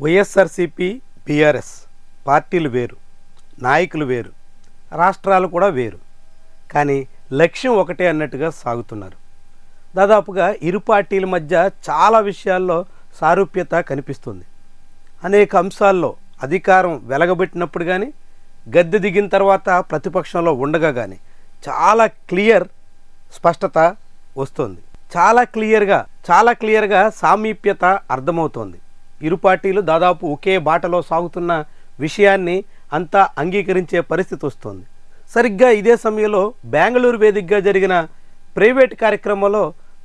YSRCP BRS పార్టీలు వేరు, నాయకులు వేరు, రాష్ట్రాలు కూడా వేరు, కానీ లక్ష్యం ఒకటే అన్నట్టుగా సాగుతున్నారు. దాదాపుగా ఇరు పార్టీల మధ్య చాలా విషయాల్లో సారూప్యత కనిపిస్తుంది. అనేక అంశాల్లో అధికారం వెలగబెట్టినప్పుడు కానీ, గద్దె దిగిన తర్వాత ప్రతిపక్షంలో ఉండగా కానీ చాలా స్పష్టత వస్తుంది. చాలా క్లియర్గా సామీప్యత అర్థమవుతోంది. ఇరు పార్టీలు దాదాపు ఒకే బాటలో సాగుతున్న విషయాన్ని అంతా అంగీకరించే పరిస్థితి వస్తుంది. సరిగ్గా ఇదే సమయంలో బెంగళూరు వేదికగా జరిగిన ప్రైవేట్ కార్యక్రమంలో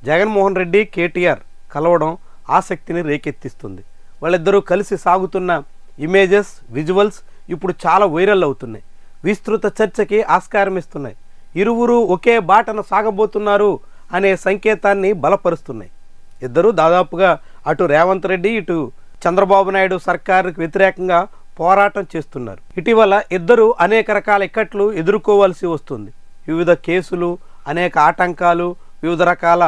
జగన్మోహన్ రెడ్డి, కేటీఆర్ కలవడం ఆసక్తిని రేకెత్తిస్తుంది. వాళ్ళిద్దరూ కలిసి సాగుతున్న ఇమేజెస్, విజువల్స్ ఇప్పుడు చాలా వైరల్ అవుతున్నాయి, విస్తృత చర్చకి ఆస్కారం ఇస్తున్నాయి. ఇరువురు ఒకే బాటను సాగబోతున్నారు అనే సంకేతాన్ని బలపరుస్తున్నాయి. ఇద్దరు దాదాపుగా అటు రేవంత్ రెడ్డి, ఇటు చంద్రబాబు నాయుడు సర్కారుకు వ్యతిరేకంగా పోరాటం చేస్తున్నారు. ఇటీవల ఇద్దరు అనేక రకాల ఇక్కట్లు ఎదుర్కోవాల్సి వస్తుంది. వివిధ కేసులు, అనేక ఆటంకాలు, వివిధ రకాల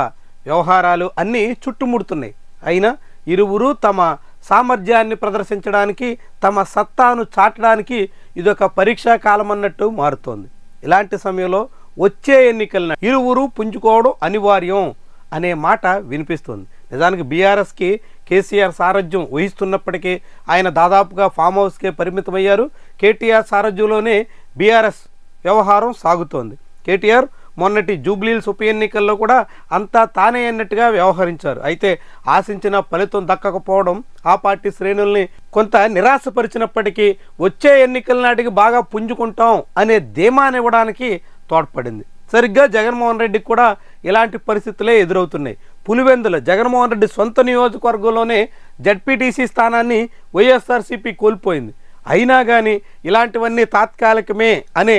వ్యవహారాలు అన్నీ చుట్టుముడుతున్నాయి. అయినా ఇరువురు తమ సామర్థ్యాన్ని ప్రదర్శించడానికి, తమ సత్తాను చాటడానికి ఇదొక పరీక్షా కాలం అన్నట్టు మారుతోంది. ఇలాంటి సమయంలో వచ్చే ఎన్నికలను ఇరువురు పుంజుకోవడం అనివార్యం అనే మాట వినిపిస్తుంది. నిజానికి బీఆర్ఎస్కి కేసీఆర్ సారథ్యం వహిస్తున్నప్పటికీ ఆయన దాదాపుగా ఫామ్ హౌస్కే పరిమితమయ్యారు. కేటీఆర్ సారథ్యంలోనే బీఆర్ఎస్ వ్యవహారం సాగుతోంది. కేటీఆర్ మొన్నటి జూబ్లీహిల్స్ ఉప ఎన్నికల్లో కూడా అంతా తానే అన్నట్టుగా వ్యవహరించారు. అయితే ఆశించిన ఫలితం దక్కకపోవడం ఆ పార్టీ శ్రేణుల్ని కొంత నిరాశపరిచినప్పటికీ వచ్చే ఎన్నికల నాటికి బాగా పుంజుకుంటాం అనే ధీమానివ్వడానికి తోడ్పడింది. సరిగ్గా జగన్మోహన్ రెడ్డికి కూడా ఇలాంటి పరిస్థితులే ఎదురవుతున్నాయి. పులివెందుల జగన్మోహన్ రెడ్డి సొంత నియోజకవర్గంలోనే జడ్పీటీసీ స్థానాన్ని వైఎస్ఆర్సీపీ కోల్పోయింది. అయినా కానీ ఇలాంటివన్నీ తాత్కాలికమే అనే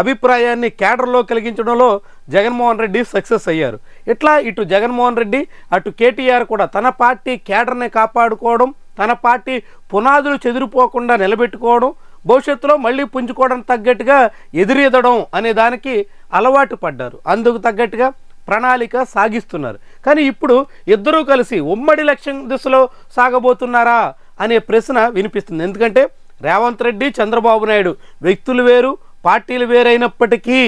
అభిప్రాయాన్ని కేడర్లో కలిగించడంలో జగన్మోహన్ రెడ్డి సక్సెస్ అయ్యారు. ఇట్లా ఇటు జగన్మోహన్ రెడ్డి, అటు కేటీఆర్ కూడా తన పార్టీ కేడర్ని కాపాడుకోవడం, తన పార్టీ పునాదులు చెదిరిపోకుండా నిలబెట్టుకోవడం, భవిష్యత్తులో మళ్ళీ పుంజుకోవడం తగ్గట్టుగా ఎదురెదడం అనే దానికి అలవాటు పడ్డారు. అందుకు తగ్గట్టుగా ప్రణాళిక సాగిస్తున్నారు. కానీ ఇప్పుడు ఇద్దరూ కలిసి ఉమ్మడి లక్ష్యం దిశలో సాగబోతున్నారా అనే ప్రశ్న వినిపిస్తుంది. ఎందుకంటే రేవంత్ రెడ్డి, చంద్రబాబు నాయుడు వ్యక్తులు వేరు, పార్టీలు వేరైనప్పటికీ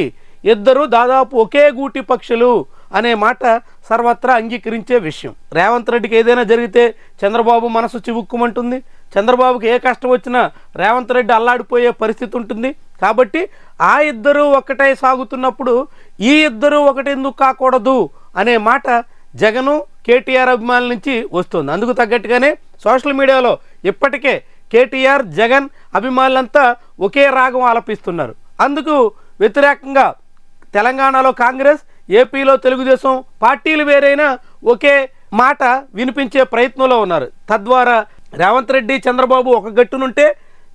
ఇద్దరు దాదాపు ఒకే గూటి పక్షులు అనే మాట సర్వత్రా అంగీకరించే విషయం. రేవంత్ రెడ్డికి ఏదైనా జరిగితే చంద్రబాబు మనసు చివుక్కుమంటుంది. చంద్రబాబుకి ఏ కష్టం వచ్చినా రేవంత్ రెడ్డి అల్లాడిపోయే పరిస్థితి ఉంటుంది. కాబట్టి ఆ ఇద్దరు ఒకటే సాగుతున్నప్పుడు ఈ ఇద్దరు ఒకటెందుకు కాకూడదు అనే మాట జగను, కేటీఆర్ అభిమానుల నుంచి వస్తుంది. అందుకు తగ్గట్టుగానే సోషల్ మీడియాలో ఇప్పటికే కేటీఆర్, జగన్ అభిమానులంతా ఒకే రాగం ఆలపిస్తున్నారు. అందుకు వ్యతిరేకంగా తెలంగాణలో కాంగ్రెస్, ఏపీలో తెలుగుదేశం పార్టీలు వేరైనా ఒకే మాట వినిపించే ప్రయత్నంలో ఉన్నారు. తద్వారా రేవంత్ రెడ్డి, చంద్రబాబు ఒక గట్టునుంటే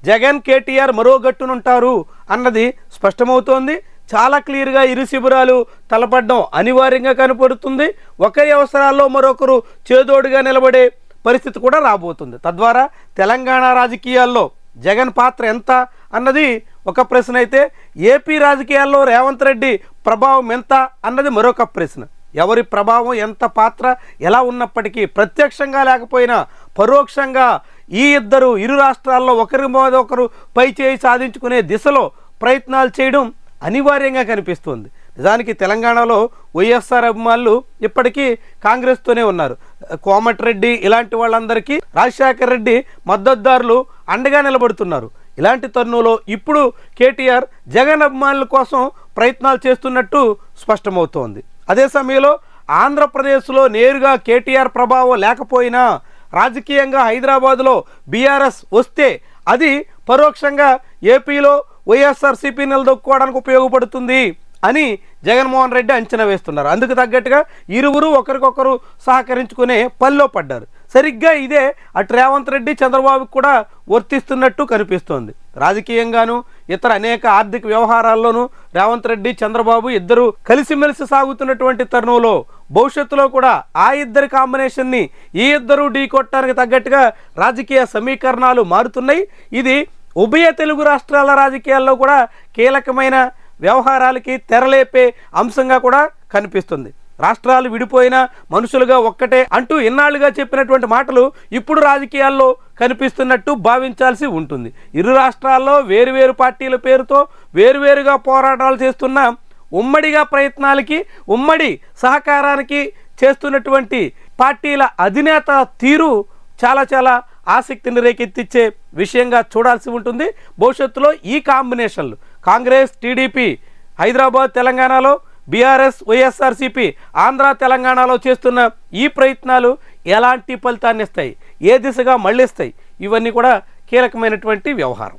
జగన్, కేటీఆర్ మరో గట్టునుంటారు అన్నది స్పష్టమవుతోంది. చాలా క్లియర్గా ఇరు శిబిరాలు తలపడడం అనివార్యంగా కనపడుతుంది. ఒకరి అవసరాల్లో మరొకరు చేదోడుగా నిలబడే పరిస్థితి కూడా రాబోతుంది. తద్వారా తెలంగాణ రాజకీయాల్లో జగన్ పాత్ర ఎంత అన్నది ఒక ప్రశ్న అయితే, ఏపీ రాజకీయాల్లో రేవంత్ రెడ్డి ప్రభావం ఎంత అన్నది మరొక ప్రశ్న. ఎవరి ప్రభావం, ఎంత పాత్ర ఎలా ఉన్నప్పటికీ ప్రత్యక్షంగా లేకపోయినా పరోక్షంగా ఈ ఇరు రాష్ట్రాల్లో ఒకరి మీద ఒకరు పై చేయి సాధించుకునే దిశలో ప్రయత్నాలు చేయడం అనివార్యంగా కనిపిస్తుంది. నిజానికి తెలంగాణలో వైఎస్ఆర్ అభిమానులు ఇప్పటికీ కాంగ్రెస్తోనే ఉన్నారు. కోమటిరెడ్డి ఇలాంటి వాళ్ళందరికీ రాజశేఖర రెడ్డి మద్దతుదారులు అండగా నిలబడుతున్నారు. ఇలాంటి తరుణంలో ఇప్పుడు కేటీఆర్ జగన్ అభిమానుల కోసం ప్రయత్నాలు చేస్తున్నట్టు స్పష్టమవుతోంది. అదే సమయంలో ఆంధ్రప్రదేశ్లో నేరుగా కేటీఆర్ ప్రభావం లేకపోయినా రాజకీయంగా హైదరాబాద్లో బీఆర్ఎస్ వస్తే అది పరోక్షంగా ఏపీలో వైఎస్ఆర్సీపీ నిలదొక్కుకోవడానికి ఉపయోగపడుతుంది అని జగన్మోహన్ రెడ్డి అంచనా వేస్తున్నారు. అందుకు తగ్గట్టుగా ఇరువురు ఒకరికొకరు సహకరించుకునే పనిలో పడ్డారు. సరిగ్గా ఇదే అటు రేవంత్ రెడ్డి, చంద్రబాబుకు కూడా వర్తిస్తున్నట్టు కనిపిస్తోంది. రాజకీయంగాను ఇతర అనేక ఆర్థిక వ్యవహారాల్లోనూ రేవంత్ రెడ్డి, చంద్రబాబు ఇద్దరు కలిసిమెలిసి సాగుతున్నటువంటి తరుణంలో భవిష్యత్తులో కూడా ఆ ఇద్దరి కాంబినేషన్ని ఈ ఇద్దరు ఢీకొట్టడానికి తగ్గట్టుగా రాజకీయ సమీకరణాలు మారుతున్నాయి. ఇది ఉభయ తెలుగు రాష్ట్రాల రాజకీయాల్లో కూడా కీలకమైన వ్యవహారాలకి తెరలేపే అంశంగా కూడా కనిపిస్తుంది. రాష్ట్రాలు విడిపోయినా మనుషులుగా ఒక్కటే అంటూ ఇన్నాళ్లుగా చెప్పినటువంటి మాటలు ఇప్పుడు రాజకీయాల్లో కనిపిస్తున్నట్టు భావించాల్సి ఉంటుంది. ఇరు రాష్ట్రాల్లో వేరువేరు పార్టీల పేరుతో వేరువేరుగా పోరాటాలు చేస్తున్న ఉమ్మడిగా ప్రయత్నాలకి ఉమ్మడి సహకారానికి చేస్తున్నటువంటి పార్టీల అధినేత తీరు చాలా ఆసక్తిని రేకెత్తించే విషయంగా చూడాల్సి ఉంటుంది. భవిష్యత్తులో ఈ కాంబినేషన్లు కాంగ్రెస్ టీడీపీ హైదరాబాద్ తెలంగాణలో, బీఆర్ఎస్ వైఎస్ఆర్సీపీ ఆంధ్ర తెలంగాణలో చేస్తున్న ఈ ప్రయత్నాలు ఎలాంటి ఫలితాన్ని ఇస్తాయి, ఏ దిశగా మళ్ళిస్తాయి, ఇవన్నీ కూడా కీలకమైనటువంటి వ్యవహారం.